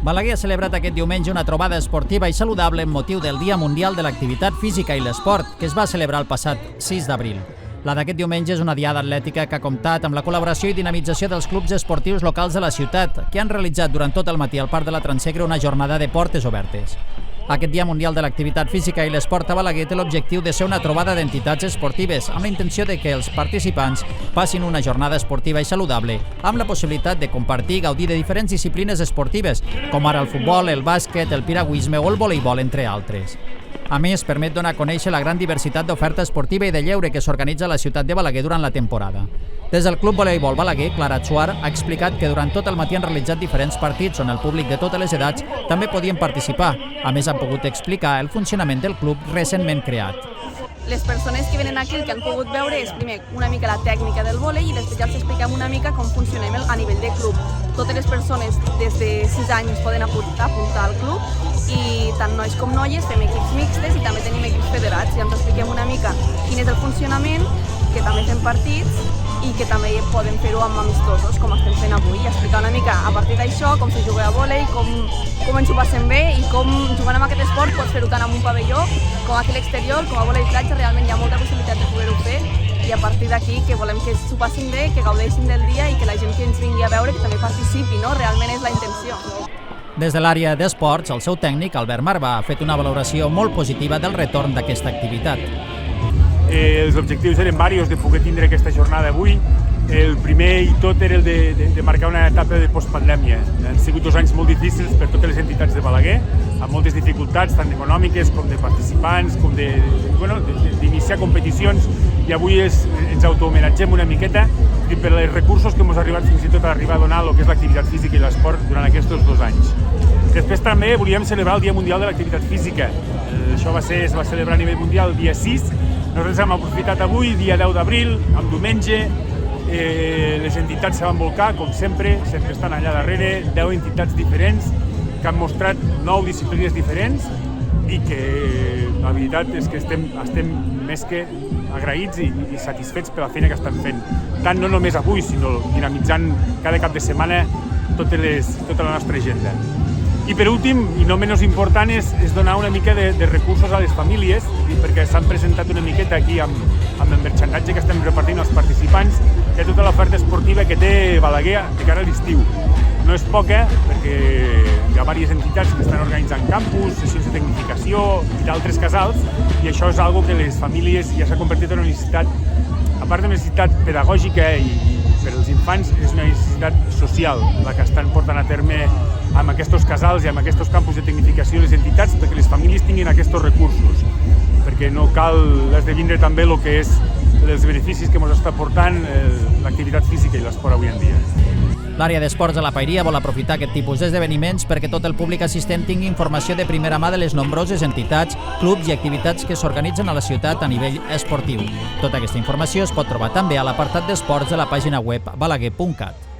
Balaguer ha celebrat aquest diumenge una trobada esportiva i saludable amb motiu del Dia Mundial de l'Activitat Física i l'Esport, que es va celebrar el passat 6 d'abril. La d'aquest diumenge és una diada atlètica que ha comptat amb la col·laboració i dinamització dels clubs esportius locals de la ciutat, que han realitzat durant tot el matí al Parc de la Transegre una jornada de portes obertes. Aquest Dia Mundial de l'Activitat Física i l'Esport a Balaguer té l'objectiu de ser una trobada d'entitats esportives amb la intenció de que els participants passin una jornada esportiva i saludable amb la possibilitat de compartir i gaudir de diferents disciplines esportives, com ara el futbol, el bàsquet, el piragüisme o el voleibol, entre altres. A més, permet donar a conèixer la gran diversitat d'oferta esportiva i de lleure que s'organitza a la ciutat de Balaguer durant la temporada. Des del Club Voleibol Balaguer, Clara Atsuar ha explicat que durant tot el matí han realitzat diferents partits on el públic de totes les edats també podien participar. A més, han pogut explicar el funcionament del club recentment creat. Les persones que venen aquí el que han pogut veure és primer una mica la tècnica del vòlei i després ja els expliquem una mica com funcionem a nivell de club. Totes les persones des de 6 anys poden apuntar al club i tant nois com noies fem equips mixtes i també tenim equips federats. Ja ens expliquem una mica quin és el funcionament, que també fem partits i que també podem fer-ho amb amistosos, com estem fent avui, i explicar una mica a partir d'això com se juga a vòlei, com ens ho passem bé i com jugant amb aquest esport pots fer-ho tant en un pavelló com aquí a l'exterior, com a vòlei platja, realment hi ha molta possibilitat de poder-ho fer i a partir d'aquí que volem que s'ho passin bé, que gaudeixin del dia i que la gent que ens vingui a veure que també participi, no? Realment és la intenció. Des de l'àrea d'esports, el seu tècnic, Albert Marvà, ha fet una valoració molt positiva del retorn d'aquesta activitat. Els objectius eren diversos de poder tindre aquesta jornada avui. El primer i tot era el de marcar una etapa de postpandèmia. Han sigut 2 anys molt difícils per totes les entitats de Balaguer, amb moltes dificultats, tant econòmiques com de participants, com d'iniciar competicions, i avui ens autohomenatgem una miqueta i per els recursos que ens han arribat fins i tot a arribar a donar el que és l'activitat física i l'esport durant aquests 2 anys. Després també volíem celebrar el Dia Mundial de l'Activitat Física. Això es va celebrar a nivell mundial el dia 6. Nosaltres hem aprofitat avui, dia 10 d'abril, amb diumenge. Les entitats se van volcar, com sempre estan allà darrere, 10 entitats diferents que han mostrat 9 disciplines diferents i que la veritat és que estem més que agraïts i satisfets per la feina que estan fent. Tant no només avui, sinó dinamitzant cada cap de setmana tota la nostra agenda. I per últim, i no menys important, és donar una mica de recursos a les famílies, perquè s'han presentat una miqueta aquí amb el merchandatge que estem repartint als participants, de tota l'oferta esportiva que té Balaguer de cara a l'estiu. No és poca, perquè hi ha diverses entitats que estan organitzant campus, sessions de tecnificació i d'altres casals, i això és una que les famílies ja s'ha convertit en una necessitat, a part de una necessitat pedagògica i per als infants, és una necessitat social, la que estan portant a terme amb aquests casals i amb aquests campus de tecnificació les entitats perquè les famílies tinguin aquests recursos, perquè no cal esdevindre també el que és els beneficis que ens està portant l'activitat física i l'esport avui en dia. L'àrea d'esports de la Pairia vol aprofitar aquest tipus d'esdeveniments perquè tot el públic assistent tingui informació de primera mà de les nombroses entitats, clubs i activitats que s'organitzen a la ciutat a nivell esportiu. Tota aquesta informació es pot trobar també a l'apartat d'esports de la pàgina web balaguer.cat.